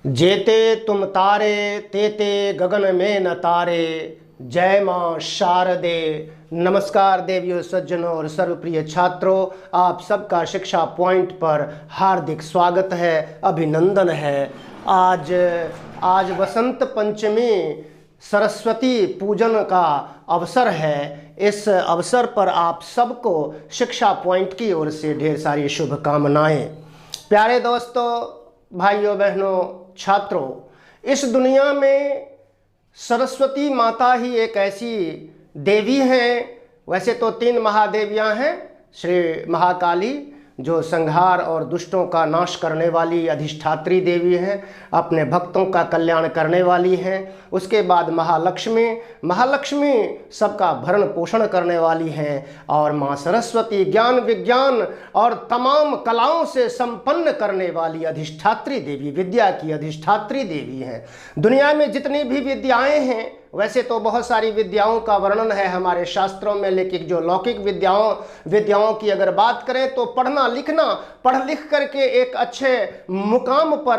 जेते तुम तारे तेते गगन में न तारे। जय मां शारदे। नमस्कार देवियों, सज्जनों और सर्वप्रिय छात्रों, आप सबका शिक्षा पॉइंट पर हार्दिक स्वागत है, अभिनंदन है। आज वसंत पंचमी सरस्वती पूजन का अवसर है। इस अवसर पर आप सबको शिक्षा पॉइंट की ओर से ढेर सारी शुभकामनाएं। प्यारे दोस्तों, भाइयों बहनों, छात्रों, इस दुनिया में सरस्वती माता ही एक ऐसी देवी हैं। वैसे तो 3 महादेवियां हैं। श्री महाकाली जो संहार और दुष्टों का नाश करने वाली अधिष्ठात्री देवी हैं, अपने भक्तों का कल्याण करने वाली हैं। उसके बाद महालक्ष्मी सबका भरण पोषण करने वाली हैं। और माँ सरस्वती ज्ञान विज्ञान और तमाम कलाओं से संपन्न करने वाली अधिष्ठात्री देवी, विद्या की अधिष्ठात्री देवी हैं। दुनिया में जितनी भी विद्याएं हैं, वैसे तो बहुत सारी विद्याओं का वर्णन है हमारे शास्त्रों में, लेकिन जो लौकिक विद्याओं की अगर बात करें तो पढ़ना लिखना, पढ़ लिख करके एक अच्छे मुकाम पर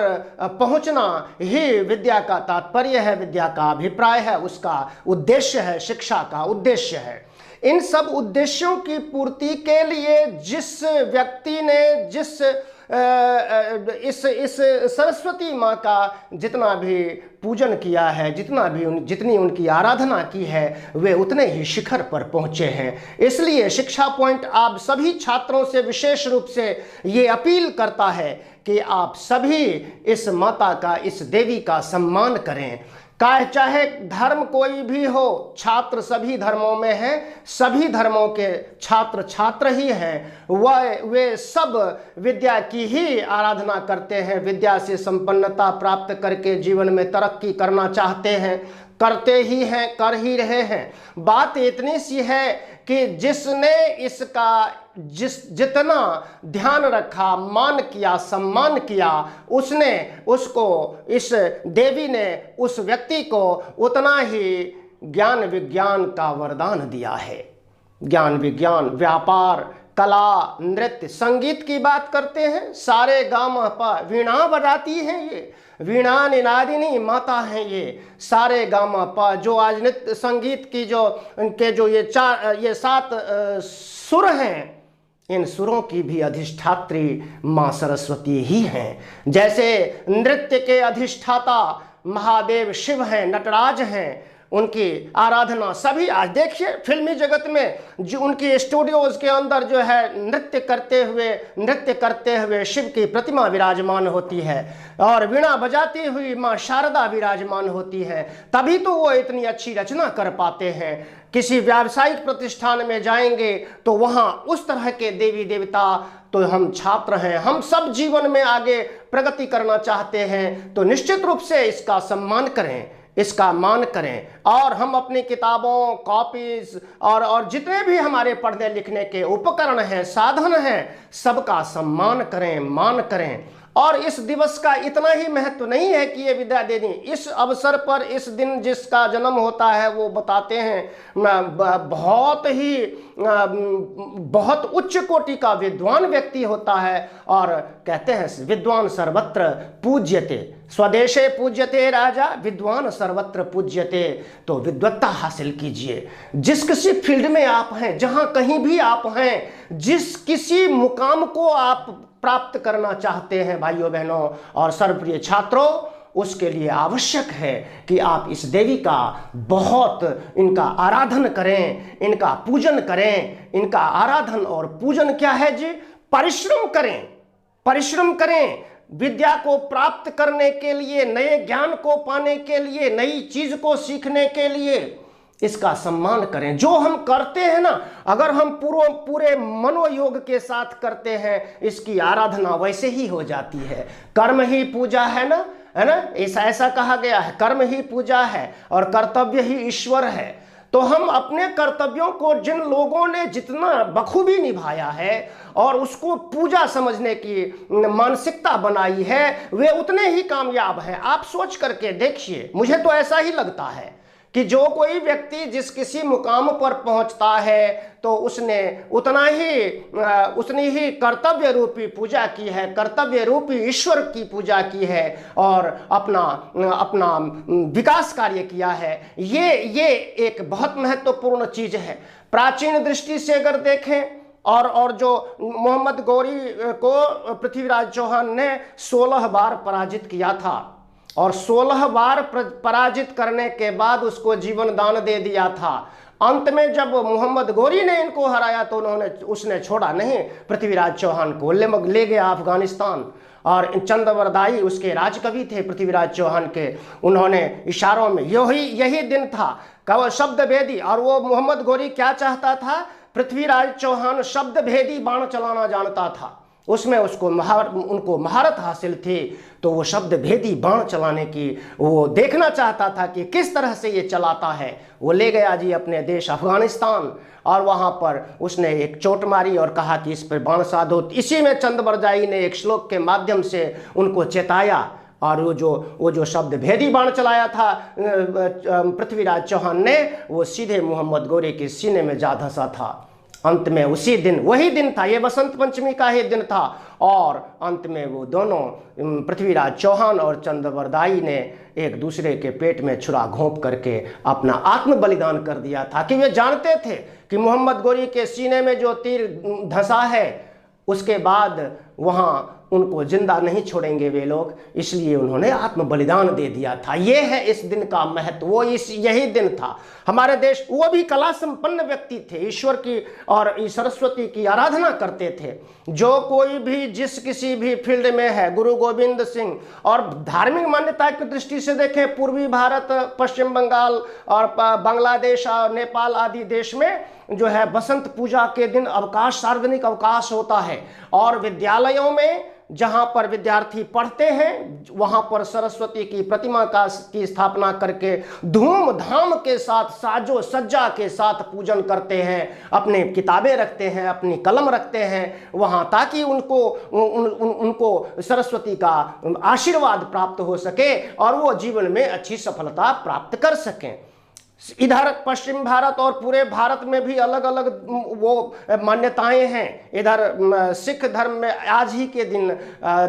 पहुंचना ही विद्या का तात्पर्य है, विद्या का अभिप्राय है, उसका उद्देश्य है, शिक्षा का उद्देश्य है। इन सब उद्देश्यों की पूर्ति के लिए जिस व्यक्ति ने इस सरस्वती माँ का जितना भी पूजन किया है, जितनी उनकी आराधना की है, वे उतने ही शिखर पर पहुँचे हैं। इसलिए शिक्षा पॉइंट आप सभी छात्रों से विशेष रूप से ये अपील करता है कि आप सभी इस माता का, इस देवी का सम्मान करें। चाहे धर्म कोई भी हो, छात्र सभी धर्मों में हैं, सभी धर्मों के छात्र ही हैं। वे सब विद्या की ही आराधना करते हैं, विद्या से संपन्नता प्राप्त करके जीवन में तरक्की करना चाहते हैं, करते ही हैं, कर ही रहे हैं। बात इतनी सी है कि जिसने इसका जितना ध्यान रखा, मान किया, सम्मान किया, इस देवी ने उस व्यक्ति को उतना ही ज्ञान विज्ञान का वरदान दिया है। ज्ञान विज्ञान, व्यापार, कला, नृत्य, संगीत की बात करते हैं, सारे गामा पा, वीणा बजाती हैं ये, वीणा निनादिनी माता हैं ये, सारे गामा पा। जो आज नृत्य संगीत की ये 7 सुर हैं, इन सुरों की भी अधिष्ठात्री माँ सरस्वती ही हैं। जैसे नृत्य के अधिष्ठाता महादेव शिव हैं, नटराज हैं, उनकी आराधना सभी आज देखिए फिल्मी जगत में जो उनकी स्टूडियोज के अंदर जो है नृत्य करते हुए शिव की प्रतिमा विराजमान होती है और वीणा बजाती हुई माँ शारदा विराजमान होती है। तभी तो वो इतनी अच्छी रचना कर पाते हैं। किसी व्यावसायिक प्रतिष्ठान में जाएंगे तो वहाँ उस तरह के देवी देवता, तो हम छात्र हैं, हम सब जीवन में आगे प्रगति करना चाहते हैं, तो निश्चित रूप से इसका सम्मान करें, इसका मान करें। और हम अपनी किताबों, कॉपीज और जितने भी हमारे पढ़ने लिखने के उपकरण हैं, साधन हैं, सबका सम्मान करें, मान करें। और इस दिवस का इतना ही महत्व नहीं है कि ये विद्या देनी। इस अवसर पर, इस दिन जिसका जन्म होता है, वो बताते हैं बहुत उच्च कोटि का विद्वान व्यक्ति होता है। और कहते हैं विद्वान सर्वत्र पूज्यते, स्वदेशे पूज्यते राजा, विद्वान सर्वत्र पूज्यते। तो विद्वत्ता हासिल कीजिए। जिस किसी फील्ड में आप हैं, जहां कहीं भी आप हैं, जिस किसी मुकाम को आप प्राप्त करना चाहते हैं भाइयों बहनों और सर्वप्रिय छात्रों, उसके लिए आवश्यक है कि आप इस देवी का बहुत इनका आराधन करें, इनका पूजन करें। इनका आराधन और पूजन क्या है जी? परिश्रम करें, परिश्रम करें। विद्या को प्राप्त करने के लिए, नए ज्ञान को पाने के लिए, नई चीज को सीखने के लिए इसका सम्मान करें। जो हम करते हैं ना, अगर हम पूरे मनोयोग के साथ करते हैं, इसकी आराधना वैसे ही हो जाती है। कर्म ही पूजा है ना, ऐसा कहा गया है, कर्म ही पूजा है और कर्तव्य ही ईश्वर है। तो हम अपने कर्तव्यों को जिन लोगों ने जितना बखूबी निभाया है और उसको पूजा समझने की मानसिकता बनाई है, वे उतने ही कामयाब हैं। आप सोच करके देखिए, मुझे तो ऐसा ही लगता है कि जो कोई व्यक्ति जिस किसी मुकाम पर पहुंचता है तो उसने उतनी ही कर्तव्य रूपी पूजा की है, कर्तव्य रूपी ईश्वर की पूजा की है और अपना विकास कार्य किया है। ये एक बहुत महत्वपूर्ण चीज है। प्राचीन दृष्टि से अगर देखें और जो मोहम्मद गौरी को पृथ्वीराज चौहान ने 16 बार पराजित किया था और 16 बार पराजित करने के बाद उसको जीवन दान दे दिया था। अंत में जब मोहम्मद गौरी ने इनको हराया तो उसने छोड़ा नहीं, पृथ्वीराज चौहान को ले गया अफगानिस्तान। और चंद्रवरदाई उसके राजकवि थे पृथ्वीराज चौहान के, उन्होंने इशारों में यही दिन था शब्द भेदी। और वो मोहम्मद गौरी क्या चाहता था, पृथ्वीराज चौहान शब्द भेदी बाण चलाना जानता था, उसमें उनको महारत हासिल थी। तो वो शब्द भेदी बाण चलाने की वो देखना चाहता था कि किस तरह से ये चलाता है। वो ले गया जी अपने देश अफगानिस्तान और वहाँ पर उसने एक चोट मारी और कहा कि इस पर बाण साधो। इसी में चंद्रवरदाई ने एक श्लोक के माध्यम से उनको चेताया और वो जो शब्द भेदी बाण चलाया था पृथ्वीराज चौहान ने, वो सीधे मोहम्मद गौरी के सीने में जा धंसा था। अंत में उसी दिन, वही दिन था, ये बसंत पंचमी का ही दिन था और अंत में वो दोनों पृथ्वीराज चौहान और चंद्रवरदाई ने एक दूसरे के पेट में छुरा घोंप करके अपना आत्म बलिदान कर दिया था कि वे जानते थे कि मोहम्मद गौरी के सीने में जो तीर धंसा है उसके बाद वहाँ उनको जिंदा नहीं छोड़ेंगे वे लोग, इसलिए उन्होंने आत्म बलिदान दे दिया था। ये है इस दिन का महत्व, यही दिन था। हमारे देश वो भी कला संपन्न व्यक्ति थे, ईश्वर की और सरस्वती की आराधना करते थे। जो कोई भी जिस किसी भी फील्ड में है, गुरु गोविंद सिंह, और धार्मिक मान्यता की दृष्टि से देखें पूर्वी भारत, पश्चिम बंगाल और बांग्लादेश और नेपाल आदि देश में जो है बसंत पूजा के दिन अवकाश, सार्वजनिक अवकाश होता है और विद्यालयों में जहाँ पर विद्यार्थी पढ़ते हैं वहाँ पर सरस्वती की प्रतिमा की स्थापना करके धूमधाम के साथ साजो सज्जा के साथ पूजन करते हैं, अपने किताबें रखते हैं, अपनी कलम रखते हैं वहाँ, ताकि उनको सरस्वती का आशीर्वाद प्राप्त हो सके और वो जीवन में अच्छी सफलता प्राप्त कर सकें। इधर पश्चिम भारत और पूरे भारत में भी अलग अलग वो मान्यताएं हैं। इधर सिख धर्म में आज ही के दिन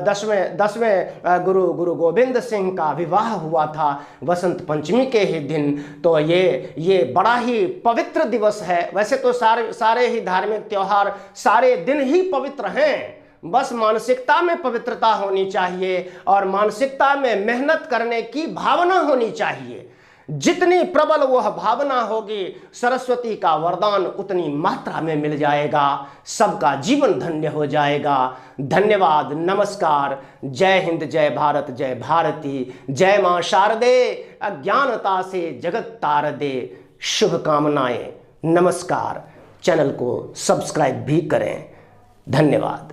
10वें गुरु गोविंद सिंह का विवाह हुआ था वसंत पंचमी के ही दिन। तो ये बड़ा ही पवित्र दिवस है। वैसे तो सारे ही धार्मिक त्योहार सारे दिन ही पवित्र हैं, बस मानसिकता में पवित्रता होनी चाहिए और मानसिकता में मेहनत करने की भावना होनी चाहिए। जितनी प्रबल वह भावना होगी सरस्वती का वरदान उतनी मात्रा में मिल जाएगा, सबका जीवन धन्य हो जाएगा। धन्यवाद, नमस्कार, जय हिंद, जय भारत, जय भारती, जय मां शारदे, अज्ञानता से जगत तार दे, शुभकामनाएं, नमस्कार। चैनल को सब्सक्राइब भी करें। धन्यवाद।